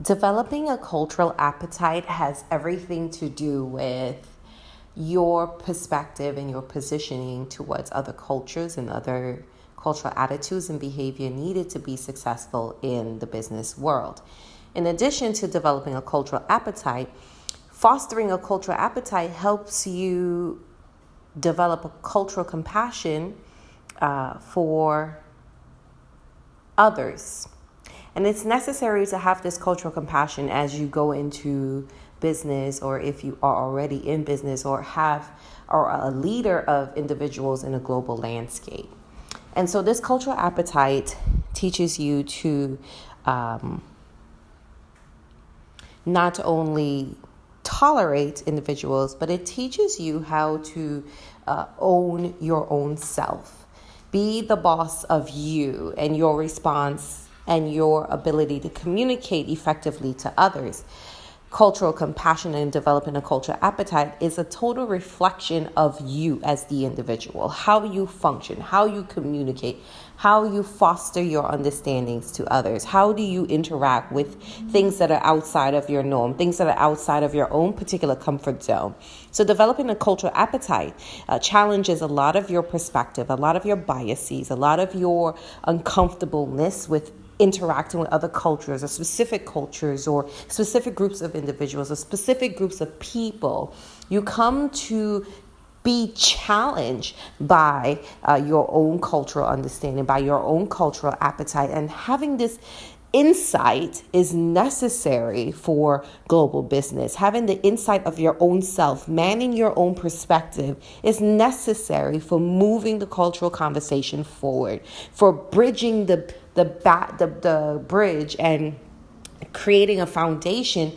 Developing a cultural appetite has everything to do with your perspective and your positioning towards other cultures and other cultural attitudes and behavior needed to be successful in the business world. In addition to developing a cultural appetite, fostering a cultural appetite helps you develop a cultural compassion for others. And it's necessary to have this cultural compassion as you go into business, or if you are already in business or a leader of individuals in a global landscape. And so this cultural appetite teaches you to not only tolerate individuals, but it teaches you how to own your own self. Be the boss of you and your response and your ability to communicate effectively to others. Cultural compassion and developing a cultural appetite is a total reflection of you as the individual, how you function, how you communicate, how you foster your understandings to others, how do you interact with things that are outside of your norm, things that are outside of your own particular comfort zone. So developing a cultural appetite challenges a lot of your perspective, a lot of your biases, a lot of your uncomfortableness with interacting with other cultures or specific cultures or specific groups of individuals or specific groups of people. You come to be challenged by your own cultural understanding, by your own cultural appetite. And having this insight is necessary for global business. Having the insight of your own self, manning your own perspective is necessary for moving the cultural conversation forward, for bridging the bridge and creating a foundation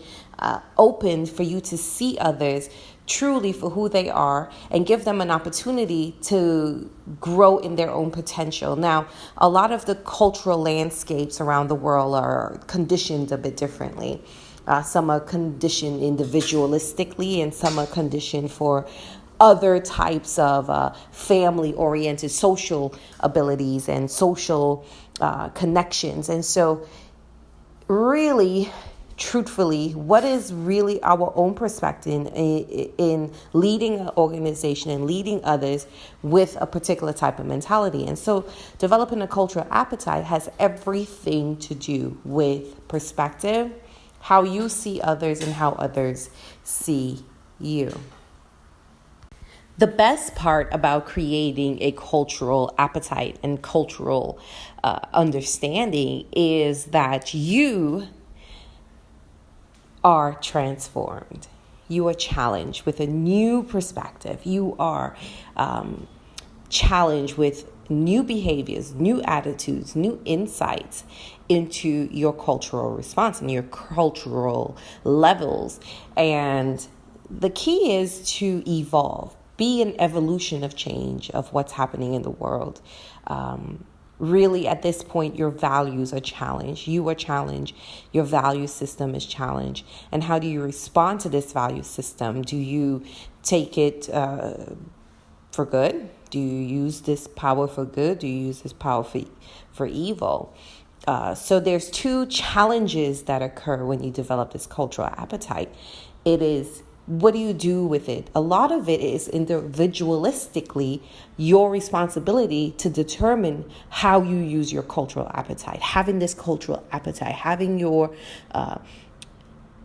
open for you to see others truly for who they are and give them an opportunity to grow in their own potential. Now, a lot of the cultural landscapes around the world are conditioned a bit differently. Some are conditioned individualistically and some are conditioned for other types of family-oriented social abilities and social connections. And so really, truthfully, what is really our own perspective in leading an organization and leading others with a particular type of mentality? And so developing a cultural appetite has everything to do with perspective, how you see others and how others see you. The best part about creating a cultural appetite and cultural understanding is that you are transformed. You are challenged with a new perspective. You are challenged with new behaviors, new attitudes, new insights into your cultural response and your cultural levels. And the key is to evolve, be an evolution of change of what's happening in the world. Really, at this point, your values are challenged. You are challenged. Your value system is challenged. And how do you respond to this value system? Do you take it for good? Do you use this power for good? Do you use this power for evil? So there's two challenges that occur when you develop this cultural appetite. It is, what do you do with it? A lot of it is individualistically your responsibility to determine how you use your cultural appetite. Having this cultural appetite, having your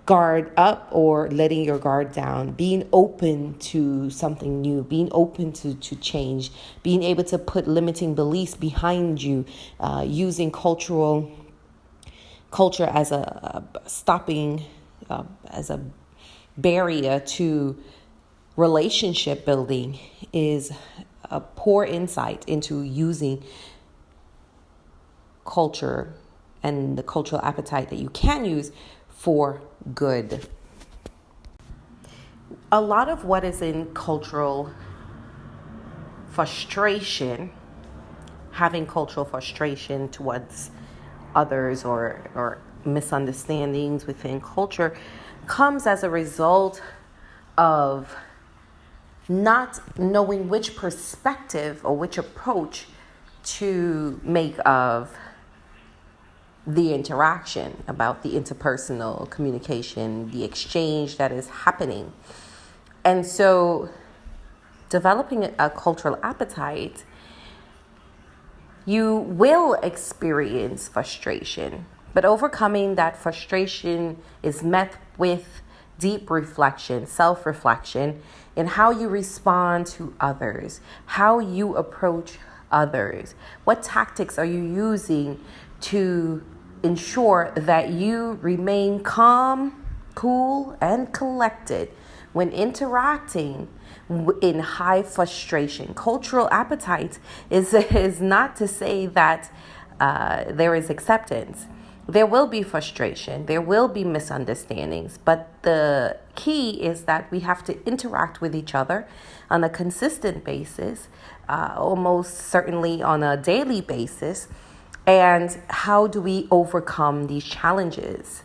guard up or letting your guard down, being open to something new, being open to change, being able to put limiting beliefs behind you, using culture as a stopping, as a barrier to relationship building is a poor insight into using culture and the cultural appetite that you can use for good. A lot of what is in cultural frustration, having cultural frustration towards others or misunderstandings within culture, comes as a result of not knowing which perspective or which approach to make of the interaction, about the interpersonal communication, the exchange that is happening. And so developing a cultural appetite, you will experience frustration, but overcoming that frustration is met with deep reflection, self-reflection, in how you respond to others, how you approach others. What tactics are you using to ensure that you remain calm, cool, and collected when interacting in high frustration? Cultural appetite is not to say that there is acceptance. There will be frustration, there will be misunderstandings, but the key is that we have to interact with each other on a consistent basis, almost certainly on a daily basis. And how do we overcome these challenges?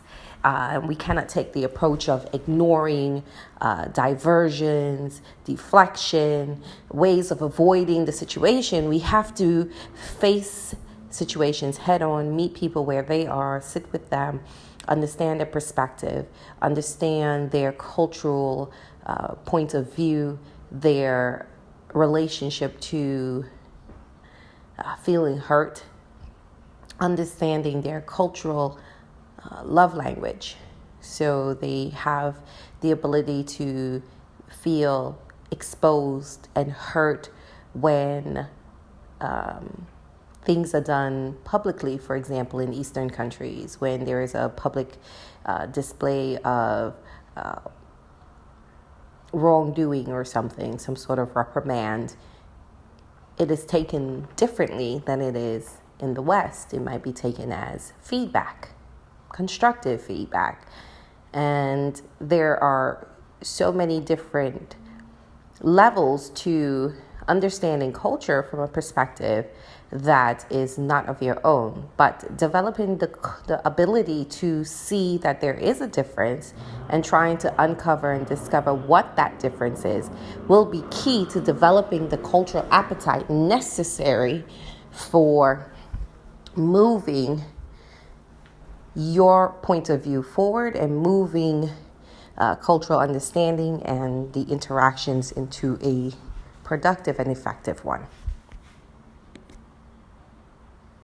We cannot take the approach of ignoring diversions, deflection, ways of avoiding the situation. We have to face situations head on, meet people where they are, sit with them, understand their perspective, understand their cultural point of view, their relationship to feeling hurt, understanding their cultural love language. So they have the ability to feel exposed and hurt when things are done publicly, for example, in Eastern countries, when there is a public display of wrongdoing or something, some sort of reprimand. It is taken differently than it is in the West. It might be taken as feedback, constructive feedback. And there are so many different levels to understanding culture from a perspective that is not of your own, but developing the ability to see that there is a difference and trying to uncover and discover what that difference is will be key to developing the cultural appetite necessary for moving your point of view forward and moving cultural understanding and the interactions into a productive and effective one.